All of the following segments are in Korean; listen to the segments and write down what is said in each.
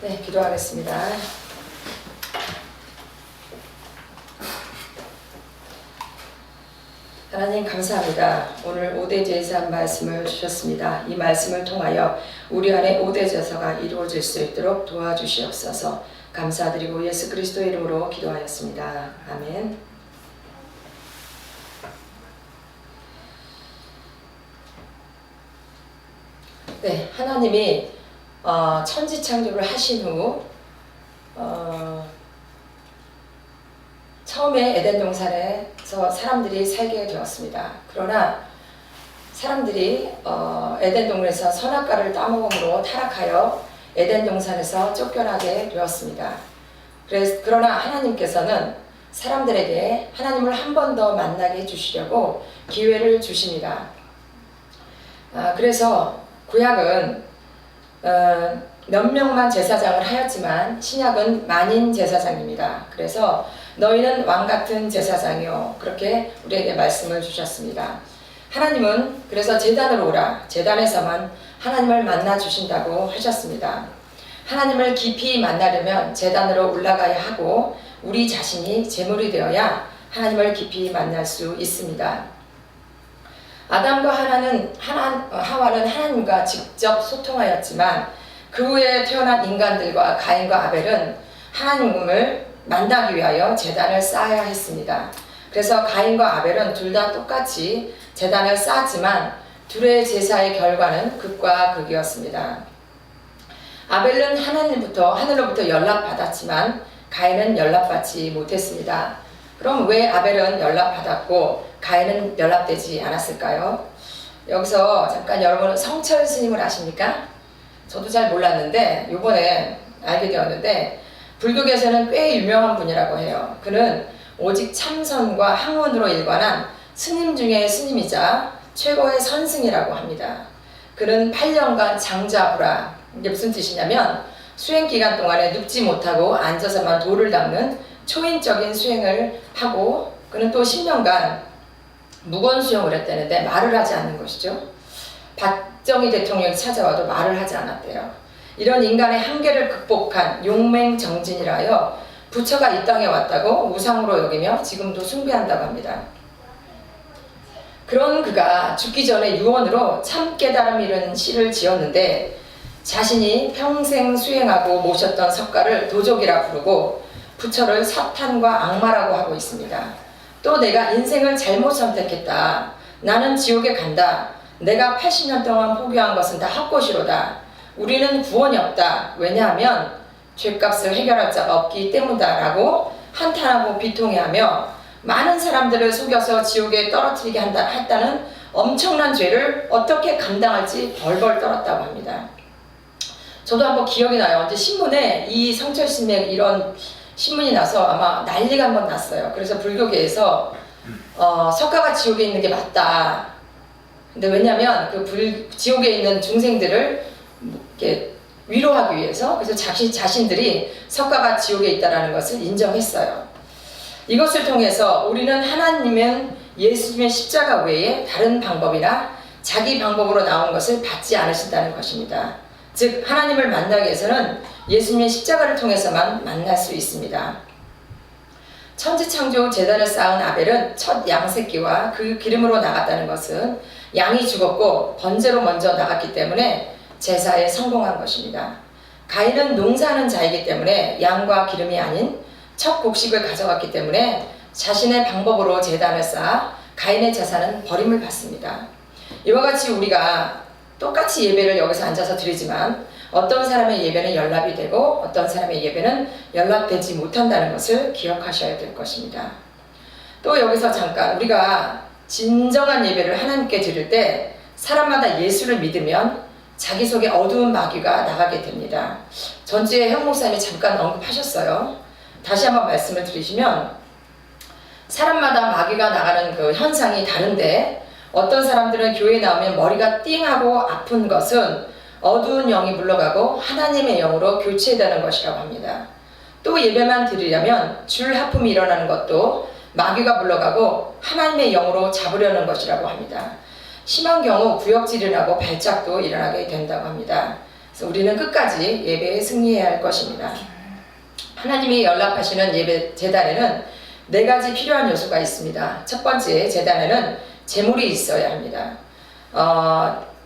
네, 기도하겠습니다. 하나님 감사합니다. 오늘 오대제사한 말씀을 주셨습니다. 이 말씀을 통하여 우리 안에 오대제사가 이루어질 수 있도록 도와주시옵소서. 감사드리고 예수 그리스도의 이름으로 기도하였습니다. 아멘. 네, 하나님이 천지창조를 하신 후 처음에 에덴 동산에서 사람들이 살게 되었습니다. 그러나 사람들이 에덴 동산에서 선악과를 따먹음으로 타락하여 에덴 동산에서 쫓겨나게 되었습니다. 그러나 하나님께서는 사람들에게 하나님을 한 번 더 만나게 해주시려고 기회를 주십니다. 그래서 구약은 몇 명만 제사장을 하였지만 신약은 만인 제사장입니다. 그래서 너희는 왕같은 제사장이요, 그렇게 우리에게 말씀을 주셨습니다. 하나님은 그래서 제단으로 오라, 제단에서만 하나님을 만나 주신다고 하셨습니다. 하나님을 깊이 만나려면 제단으로 올라가야 하고 우리 자신이 제물이 되어야 하나님을 깊이 만날 수 있습니다. 아담과 하와는 하나님과 직접 소통하였지만 그 후에 태어난 인간들과 가인과 아벨은 하나님을 만나기 위하여 제단을 쌓아야 했습니다. 그래서 가인과 아벨은 둘 다 똑같이 제단을 쌓았지만 둘의 제사의 결과는 극과 극이었습니다. 아벨은 하늘로부터 연락받았지만 가인은 연락받지 못했습니다. 그럼 왜 아벨은 연락받았고 가인은 연락되지 않았을까요? 여기서 잠깐 여러분 성철 스님을 아십니까? 저도 잘 몰랐는데 요번에 알게 되었는데 불교계에서는 꽤 유명한 분이라고 해요. 그는 오직 참선과 학문으로 일관한 스님 중에 스님이자 최고의 선승이라고 합니다. 그는 8년간 장자부라, 이게 무슨 뜻이냐면 수행기간 동안에 눕지 못하고 앉아서만 돌을 닦는 초인적인 수행을 하고, 그는 또 10년간 무건수행을 했다는데 말을 하지 않는 것이죠. 박정희 대통령이 찾아와도 말을 하지 않았대요. 이런 인간의 한계를 극복한 용맹정진이라 하여 부처가 이 땅에 왔다고 우상으로 여기며 지금도 숭배한다고 합니다. 그런 그가 죽기 전에 유언으로 참 깨달음 이른 시를 지었는데 자신이 평생 수행하고 모셨던 석가를 도적이라 부르고 부처를 사탄과 악마라고 하고 있습니다. 또 내가 인생을 잘못 선택했다. 나는 지옥에 간다. 내가 80년 동안 포기한 것은 다 헛것이로다. 우리는 구원이 없다. 왜냐하면 죄값을 해결할 자가 없기 때문이다 라고 한탄하고 비통해하며 많은 사람들을 속여서 지옥에 떨어뜨리게 했다는 엄청난 죄를 어떻게 감당할지 벌벌 떨었다고 합니다. 저도 한번 기억이 나요. 언제 신문에 이 성철스님의 이런 신문이 나서 아마 난리가 한번 났어요. 그래서 불교계에서 석가가 지옥에 있는 게 맞다. 근데 왜냐면 그 지옥에 있는 중생들을 이렇게 위로하기 위해서, 그래서 자신들이 석가가 지옥에 있다라는 것을 인정했어요. 이것을 통해서 우리는 하나님은 예수님의 십자가 외에 다른 방법이나 자기 방법으로 나온 것을 받지 않으신다는 것입니다. 즉 하나님을 만나기 위해서는 예수님의 십자가를 통해서만 만날 수 있습니다. 천지창조 제단을 쌓은 아벨은 첫 양새끼와 그 기름으로 나갔다는 것은 양이 죽었고 번제로 먼저 나갔기 때문에 제사에 성공한 것입니다. 가인은 농사하는 자이기 때문에 양과 기름이 아닌 첫 곡식을 가져갔기 때문에 자신의 방법으로 제단을 쌓아 가인의 제사는 버림을 받습니다. 이와 같이 우리가 똑같이 예배를 여기서 앉아서 드리지만 어떤 사람의 예배는 연락이 되고 어떤 사람의 예배는 연락되지 못한다는 것을 기억하셔야 될 것입니다. 또 여기서 잠깐 우리가 진정한 예배를 하나님께 드릴 때 사람마다 예수를 믿으면 자기 속에 어두운 마귀가 나가게 됩니다. 전주에 형 목사님이 잠깐 언급하셨어요. 다시 한번 말씀을 드리시면 사람마다 마귀가 나가는 그 현상이 다른데 어떤 사람들은 교회에 나오면 머리가 띵하고 아픈 것은 어두운 영이 물러가고 하나님의 영으로 교체되는 것이라고 합니다. 또 예배만 드리려면 줄 하품이 일어나는 것도 마귀가 물러가고 하나님의 영으로 잡으려는 것이라고 합니다. 심한 경우 구역질이 나고 발작도 일어나게 된다고 합니다. 그래서 우리는 끝까지 예배에 승리해야 할 것입니다. 하나님이 연락하시는 예배 제단에는 4가지 필요한 요소가 있습니다. 첫 번째, 제단에는 제물이 있어야 합니다.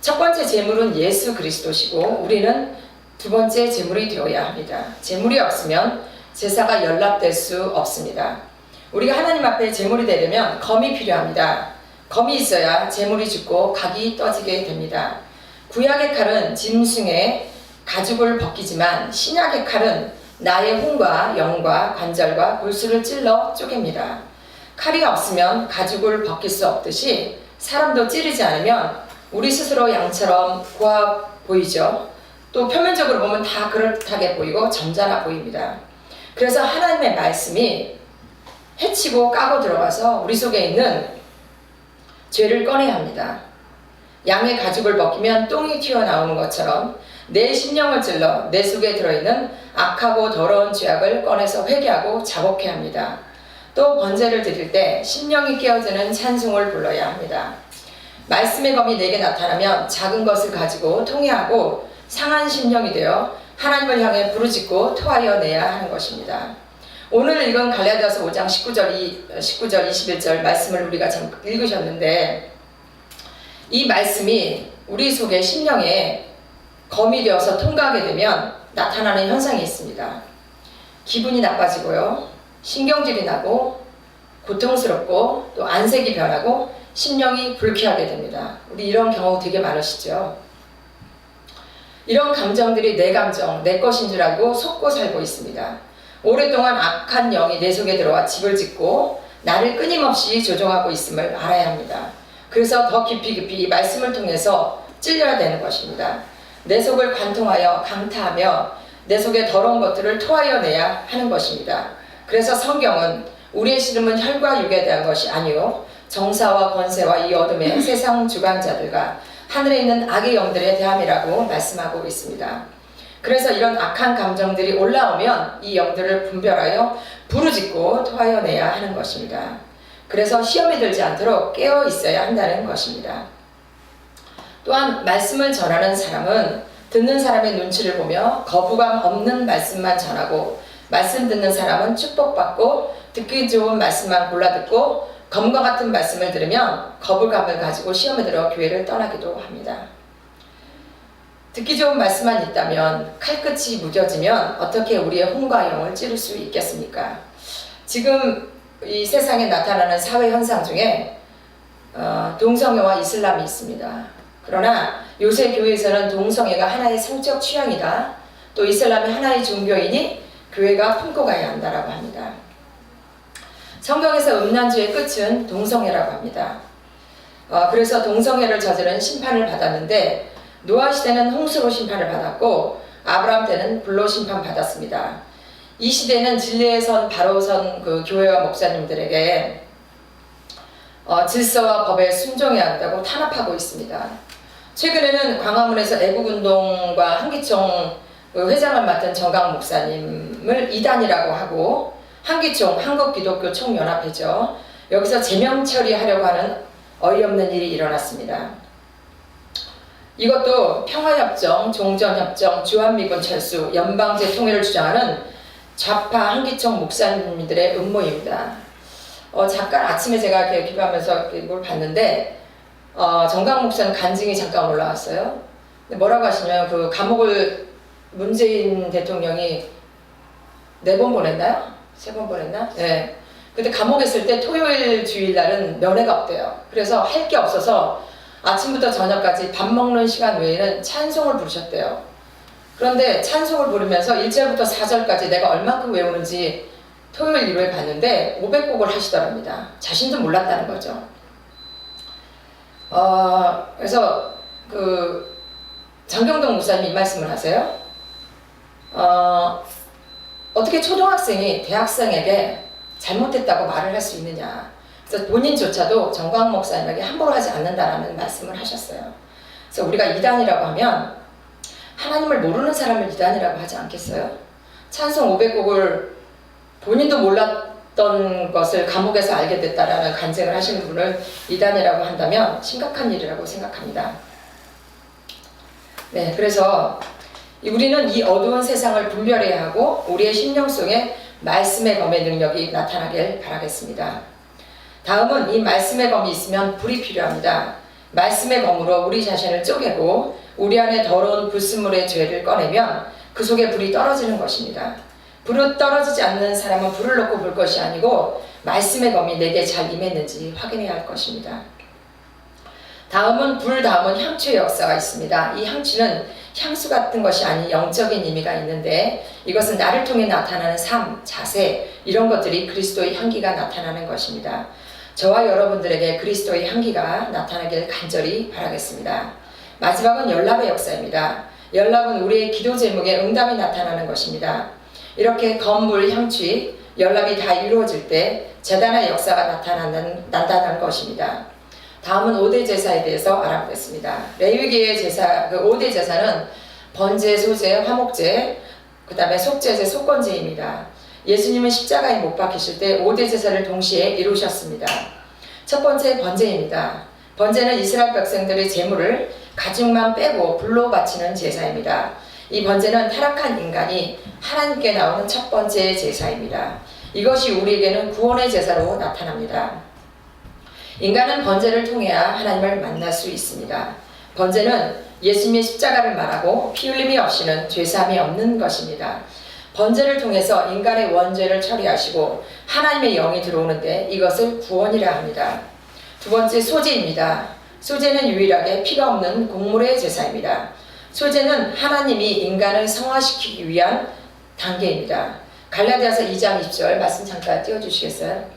첫 번째 제물은 예수 그리스도시고 우리는 두 번째 제물이 되어야 합니다. 제물이 없으면 제사가 연락될 수 없습니다. 우리가 하나님 앞에 제물이 되려면 검이 필요합니다. 검이 있어야 제물이 죽고 각이 떠지게 됩니다. 구약의 칼은 짐승의 가죽을 벗기지만 신약의 칼은 나의 혼과 영과 관절과 골수를 찔러 쪼갭니다. 칼이 없으면 가죽을 벗길 수 없듯이 사람도 찌르지 않으면 우리 스스로 양처럼 고와 보이죠. 또 표면적으로 보면 다 그럴듯하게 보이고 점잖아 보입니다. 그래서 하나님의 말씀이 해치고 까고 들어가서 우리 속에 있는 죄를 꺼내야 합니다. 양의 가죽을 벗기면 똥이 튀어나오는 것처럼 내 심령을 찔러 내 속에 들어있는 악하고 더러운 죄악을 꺼내서 회개하고 자복해야 합니다. 또 번제를 드릴 때 심령이 깨어지는 찬송을 불러야 합니다. 말씀의 검이 내게 나타나면 작은 것을 가지고 통회하고 상한 심령이 되어 하나님을 향해 부르짖고 토하여 내야 하는 것입니다. 오늘 읽은 갈라디아서 5장 19절 21절 말씀을 우리가 잠깐 읽으셨는데 이 말씀이 우리 속에 심령에 검이 되어서 통과하게 되면 나타나는 현상이 있습니다. 기분이 나빠지고요. 신경질이 나고 고통스럽고 또 안색이 변하고 심령이 불쾌하게 됩니다. 우리 이런 경우 되게 많으시죠? 이런 감정들이 내 감정, 내 것인 줄 알고 속고 살고 있습니다. 오랫동안 악한 영이 내 속에 들어와 집을 짓고 나를 끊임없이 조종하고 있음을 알아야 합니다. 그래서 더 깊이 이 말씀을 통해서 찔려야 되는 것입니다. 내 속을 관통하여 강타하며 내 속에 더러운 것들을 토하여 내야 하는 것입니다. 그래서 성경은 우리의 씨름은 혈과 육에 대한 것이 아니요 정사와 권세와 이 어둠의 세상 주관자들과 하늘에 있는 악의 영들에 대함이라고 말씀하고 있습니다. 그래서 이런 악한 감정들이 올라오면 이 영들을 분별하여 부르짖고 토하여 내야 하는 것입니다. 그래서 시험에 들지 않도록 깨어 있어야 한다는 것입니다. 또한 말씀을 전하는 사람은 듣는 사람의 눈치를 보며 거부감 없는 말씀만 전하고 말씀 듣는 사람은 축복받고 듣기 좋은 말씀만 골라 듣고 검과 같은 말씀을 들으면 거부감을 가지고 시험에 들어 교회를 떠나기도 합니다. 듣기 좋은 말씀만 있다면 칼끝이 무뎌지면 어떻게 우리의 혼과 영을 찌를 수 있겠습니까? 지금 이 세상에 나타나는 사회 현상 중에 동성애와 이슬람이 있습니다. 그러나 요새 교회에서는 동성애가 하나의 성적 취향이다. 또 이슬람이 하나의 종교이니 교회가 품고 가야 한다라고 합니다. 성경에서 음란죄의 끝은 동성애라고 합니다. 그래서 동성애를 저지른 심판을 받았는데 노아 시대는 홍수로 심판을 받았고 아브라함 때는 불로 심판 받았습니다. 이 시대는 진리에 선 바로 선 그 교회와 목사님들에게 질서와 법에 순종해야 한다고 탄압하고 있습니다. 최근에는 광화문에서 애국운동과 한기총 회장을 맡은 정강 목사님을 이단이라고 하고 한기총 한국기독교총연합회죠. 여기서 제명 처리하려고 하는 어이없는 일이 일어났습니다. 이것도 평화협정, 종전협정, 주한미군 철수, 연방제 통일을 주장하는 좌파 한기총 목사님들의 음모입니다. 잠깐 아침에 제가 이렇게 기도하면서 이걸 봤는데 정강 목사는 간증이 잠깐 올라왔어요. 근데 뭐라고 하시냐면 그 감옥을 문재인 대통령이 4번 보냈나요? 3번 보냈나? 네. 근데 감옥에 있을 때 토요일 주일날은 면회가 없대요. 그래서 할 게 없어서 아침부터 저녁까지 밥 먹는 시간 외에는 찬송을 부르셨대요. 그런데 찬송을 부르면서 1절부터 4절까지 내가 얼만큼 외우는지 토요일 일요일 봤는데 500곡을 하시더랍니다. 자신도 몰랐다는 거죠. 그래서 그 장경동 목사님이 이 말씀을 하세요. 어떻게 초등학생이 대학생에게 잘못했다고 말을 할 수 있느냐. 그래서 본인조차도 정광 목사님에게 함부로 하지 않는다라는 말씀을 하셨어요. 그래서 우리가 이단이라고 하면 하나님을 모르는 사람을 이단이라고 하지 않겠어요? 찬송 500곡을 본인도 몰랐던 것을 감옥에서 알게 됐다라는 간증을 하시는 분을 이단이라고 한다면 심각한 일이라고 생각합니다. 네, 그래서 우리는 이 어두운 세상을 분별해야 하고 우리의 심령 속에 말씀의 검의 능력이 나타나길 바라겠습니다. 다음은 이 말씀의 검이 있으면 불이 필요합니다. 말씀의 검으로 우리 자신을 쪼개고 우리 안에 더러운 불순물의 죄를 꺼내면 그 속에 불이 떨어지는 것입니다. 불은 떨어지지 않는 사람은 불을 놓고 볼 것이 아니고 말씀의 검이 내게 잘 임했는지 확인해야 할 것입니다. 다음은 향취의 역사가 있습니다. 이 향취는 향수 같은 것이 아닌 영적인 의미가 있는데 이것은 나를 통해 나타나는 삶, 자세 이런 것들이 그리스도의 향기가 나타나는 것입니다. 저와 여러분들에게 그리스도의 향기가 나타나길 간절히 바라겠습니다. 마지막은 연락의 역사입니다. 연락은 우리의 기도 제목에 응답이 나타나는 것입니다. 이렇게 검불, 향취, 연락이 다 이루어질 때 제단의 역사가 나타나는 것입니다. 다음은 5대 제사에 대해서 알아보겠습니다. 레위기의 제사, 그 5대 제사는 번제, 소제, 화목제, 그 다음에 속제제, 속건제입니다. 예수님은 십자가에 못 박히실 때 5대 제사를 동시에 이루셨습니다. 첫 번째 번제입니다. 번제는 이스라엘 백성들의 제물을 가죽만 빼고 불로 바치는 제사입니다. 이 번제는 타락한 인간이 하나님께 나오는 첫 번째 제사입니다. 이것이 우리에게는 구원의 제사로 나타납니다. 인간은 번제를 통해야 하나님을 만날 수 있습니다. 번제는 예수님의 십자가를 말하고 피 흘림이 없이는 죄사함이 없는 것입니다. 번제를 통해서 인간의 원죄를 처리하시고 하나님의 영이 들어오는데 이것을 구원이라 합니다. 두 번째 소제입니다. 소제는 유일하게 피가 없는 곡물의 제사입니다. 소제는 하나님이 인간을 성화시키기 위한 단계입니다. 갈라디아서 2장 20절 말씀 잠깐 띄워주시겠어요?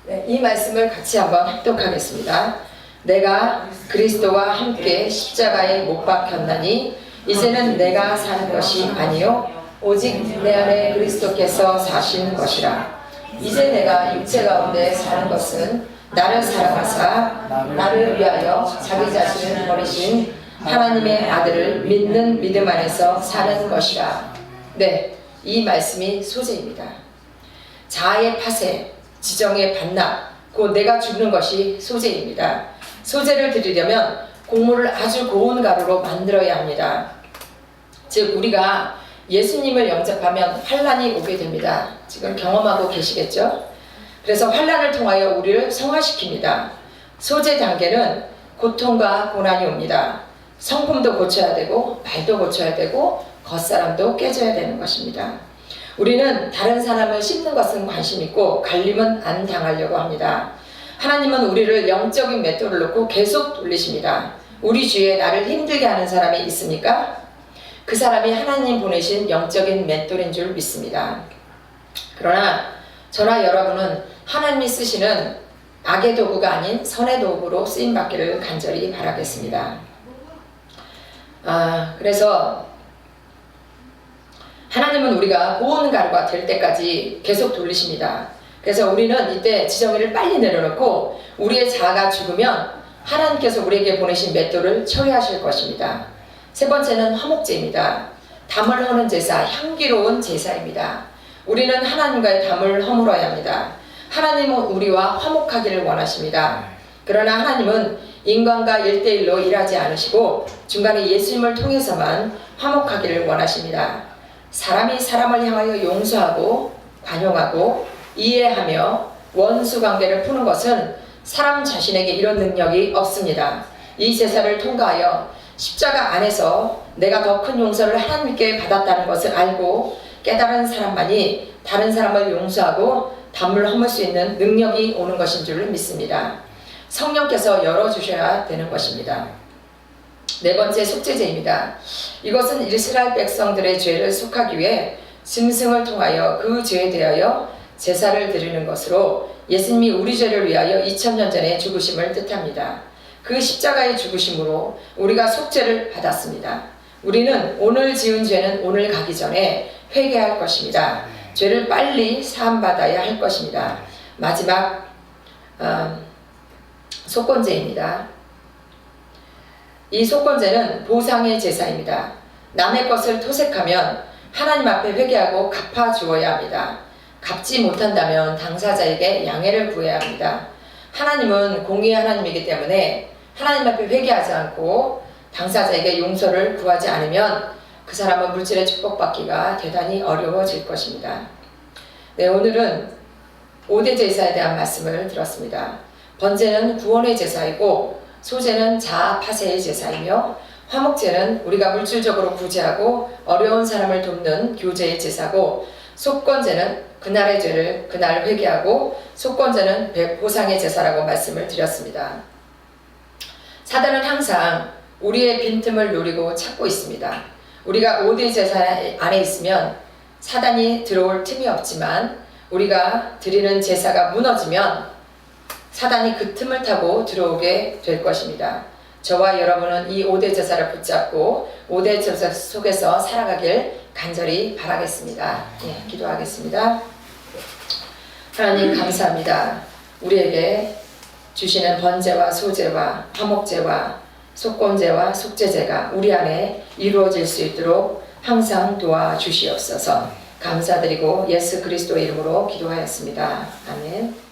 네, 이 말씀을 같이 한번 합독하겠습니다. 내가 그리스도와 함께 십자가에 못 박혔나니 이제는 내가 사는 것이 아니요 오직 내 안에 그리스도께서 사시는 것이라. 이제 내가 육체 가운데 사는 것은 나를 사랑하사 나를 위하여 자기 자신을 버리신 하나님의 아들을 믿는 믿음 안에서 사는 것이라. 네, 이 말씀이 소제입니다. 자아의 파쇄, 지정의 반납, 곧 내가 죽는 것이 소제입니다. 소제를 드리려면 곡물을 아주 고운 가루로 만들어야 합니다. 즉 우리가 예수님을 영접하면 환난이 오게 됩니다. 지금 경험하고 계시겠죠? 그래서 환난을 통하여 우리를 성화시킵니다. 소제 단계는 고통과 고난이 옵니다. 성품도 고쳐야 되고 말도 고쳐야 되고 겉사람도 깨져야 되는 것입니다. 우리는 다른 사람을 씹는 것은 관심 있고 갈림은 안 당하려고 합니다. 하나님은 우리를 영적인 맷돌을 놓고 계속 돌리십니다. 우리 주위에 나를 힘들게 하는 사람이 있습니까? 그 사람이 하나님 보내신 영적인 맷돌인 줄 믿습니다. 그러나 저나 여러분은 하나님이 쓰시는 악의 도구가 아닌 선의 도구로 쓰임받기를 간절히 바라겠습니다. 그래서 하나님은 우리가 고운 가루가 될 때까지 계속 돌리십니다. 그래서 우리는 이때 지정의를 빨리 내려놓고 우리의 자아가 죽으면 하나님께서 우리에게 보내신 맷돌을 처리하실 것입니다. 세 번째는 화목제입니다. 담을 허는 제사, 향기로운 제사입니다. 우리는 하나님과의 담을 허물어야 합니다. 하나님은 우리와 화목하기를 원하십니다. 그러나 하나님은 인간과 1대1로 일하지 않으시고 중간에 예수님을 통해서만 화목하기를 원하십니다. 사람이 사람을 향하여 용서하고 관용하고 이해하며 원수 관계를 푸는 것은 사람 자신에게 이런 능력이 없습니다. 이 제사를 통과하여 십자가 안에서 내가 더 큰 용서를 하나님께 받았다는 것을 알고 깨달은 사람만이 다른 사람을 용서하고 담을 허물 수 있는 능력이 오는 것인 줄 믿습니다. 성령께서 열어주셔야 되는 것입니다. 네 번째 속죄제입니다. 이것은 이스라엘 백성들의 죄를 속하기 위해 짐승을 통하여 그 죄에 대하여 제사를 드리는 것으로 예수님이 우리 죄를 위하여 2000년 전에 죽으심을 뜻합니다. 그 십자가의 죽으심으로 우리가 속죄를 받았습니다. 우리는 오늘 지은 죄는 오늘 가기 전에 회개할 것입니다. 죄를 빨리 사함받아야 할 것입니다. 마지막 속건제입니다. 이 속건제는 보상의 제사입니다. 남의 것을 토색하면 하나님 앞에 회개하고 갚아주어야 합니다. 갚지 못한다면 당사자에게 양해를 구해야 합니다. 하나님은 공의의 하나님이기 때문에 하나님 앞에 회개하지 않고 당사자에게 용서를 구하지 않으면 그 사람은 물질의 축복받기가 대단히 어려워질 것입니다. 네, 오늘은 5대 제사에 대한 말씀을 들었습니다. 번제는 구원의 제사이고 소제는 자아 파쇄의 제사이며 화목제는 우리가 물질적으로 구제하고 어려운 사람을 돕는 교제의 제사고 속건제는 그날의 죄를 그날 회개하고 속건제는 보상의 제사라고 말씀을 드렸습니다. 사단은 항상 우리의 빈틈을 노리고 찾고 있습니다. 우리가 5대 제사 안에 있으면 사단이 들어올 틈이 없지만 우리가 드리는 제사가 무너지면 사단이 그 틈을 타고 들어오게 될 것입니다. 저와 여러분은 이 5대 제사를 붙잡고 5대 제사 속에서 살아가길 간절히 바라겠습니다. 예, 기도하겠습니다. 하나님 감사합니다. 우리에게 주시는 번제와 소제와 화목제와 속건제와 속죄제가 우리 안에 이루어질 수 있도록 항상 도와주시옵소서. 감사드리고 예수 그리스도의 이름으로 기도하였습니다. 아멘.